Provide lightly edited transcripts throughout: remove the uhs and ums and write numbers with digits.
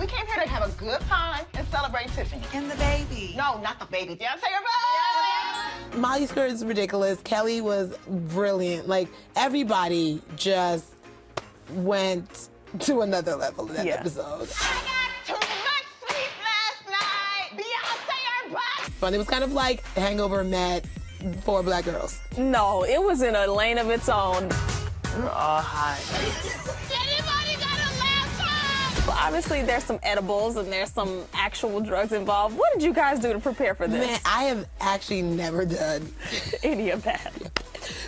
We came here to have a good time and celebrate Tiffany. And the baby. No, not the baby. Did I say her baby? Molly's skirt is ridiculous. Kelly was brilliant. Like, everybody just went to another level in that episode. I got too much sleep last night. Beyonce or bust. But it was kind of like Hangover met 4 black girls. No, it was in a lane of its own. We're all high. Anybody got a laptop? Well, obviously, there's some edibles and there's some actual drugs involved. What did you guys do to prepare for this? Man, I have actually never done Any of that.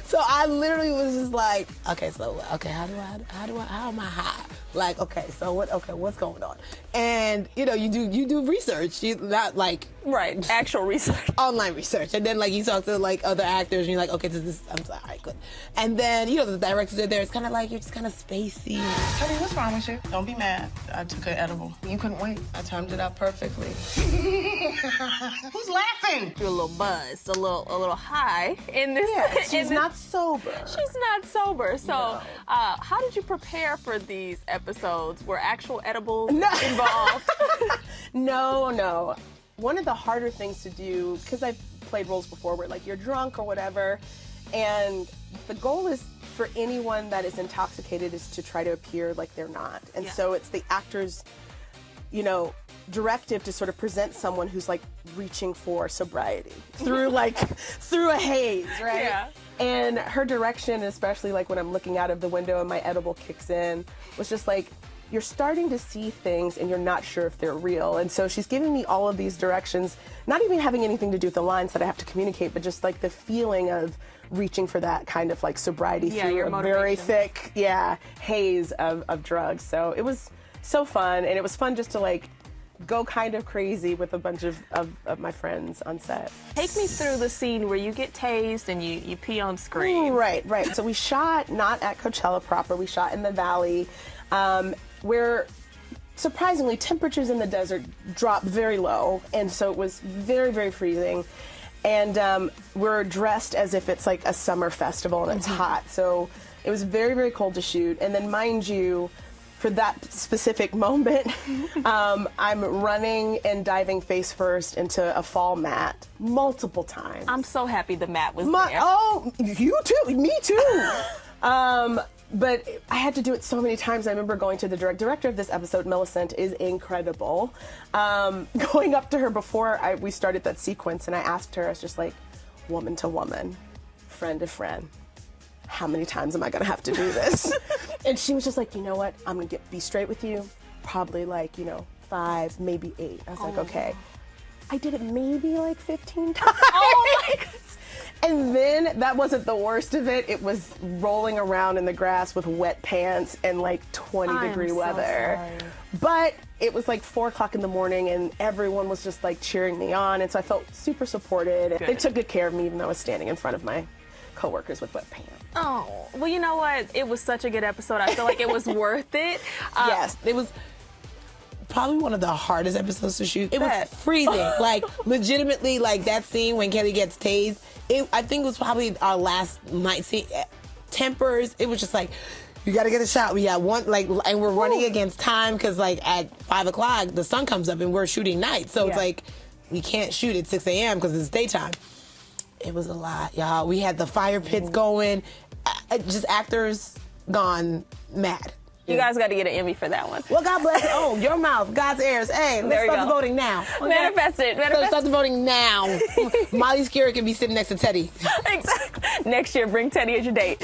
So I literally was just like, okay, how am I high? Like, okay, what's going on? And you know, you do research. You not like Right, actual research. online research, and then like you talk to like other actors, and you're like, okay, I'm sorry, good. And then you know the directors are there. It's kind of like you're just kind of spacey. Honey, what's wrong with you? Don't be mad. I took an edible. You couldn't wait. I timed it out perfectly. Who's laughing? You're a little buzzed, a little high in this. She's not sober. She's not sober. So, how did you prepare for these episodes? Were actual edibles involved? No. One of the harder things to do, because I've played roles before where like you're drunk or whatever, and the goal is for anyone that is intoxicated is to try to appear like they're not. And so it's the actor's, directive to sort of present someone who's like reaching for sobriety through a haze, right? Yeah. And her direction, especially like when I'm looking out of the window and my edible kicks in, was just like, you're starting to see things and you're not sure if they're real. And so she's giving me all of these directions, not even having anything to do with the lines that I have to communicate, but just like the feeling of reaching for that kind of like sobriety through your a motivation. very thick, haze of drugs. So it was so fun, and it was fun just to like go kind of crazy with a bunch of my friends on set. Take me through the scene where you get tased and you pee on screen. Right. So we shot not at Coachella proper, we shot in the valley, where surprisingly temperatures in the desert drop very low, and so it was very, very freezing. And we're dressed as if it's like a summer festival and it's hot, so it was very, very cold to shoot. And then mind you, for that specific moment, I'm running and diving face first into a fall mat multiple times. I'm so happy the mat was there. Oh, you too, me too. But I had to do it so many times. I remember going to the director of this episode, Millicent, is incredible. Going up to her before we started that sequence, and I asked her, I was just like, woman to woman, friend to friend, how many times am I gonna have to do this? And she was just like, you know what, I'm gonna be straight with you, probably like, 5, maybe 8. I was like, okay. I did it maybe like 15 times. Oh my goodness. And then that wasn't the worst of it. It was rolling around in the grass with wet pants and like 20-degree weather. Sorry. But it was like 4 o'clock in the morning, and everyone was just like cheering me on, and so I felt super supported. They took good care of me, even though I was standing in front of my coworkers with wet pants. Oh, well, you know what? It was such a good episode. I feel like it was worth it. Yes, it was probably one of the hardest episodes to shoot. It was freezing, like legitimately, like that scene when Kelly gets tased. I think it was probably our last night scene. Tempers. It was just like, you got to get a shot. We got one, like, and we're running against time because like at 5 o'clock the sun comes up and we're shooting night, so it's like we can't shoot at 6 a.m. because it's daytime. It was a lot, y'all. We had the fire pits going, just actors gone mad. You guys got to get an Emmy for that one. Well, God bless it. Oh, your mouth, God's ears. Hey, let's start the voting now. Okay? Manifest it. Let's start the voting now. Molly's Cure can be sitting next to Teddy. Exactly. Next year, bring Teddy as your date.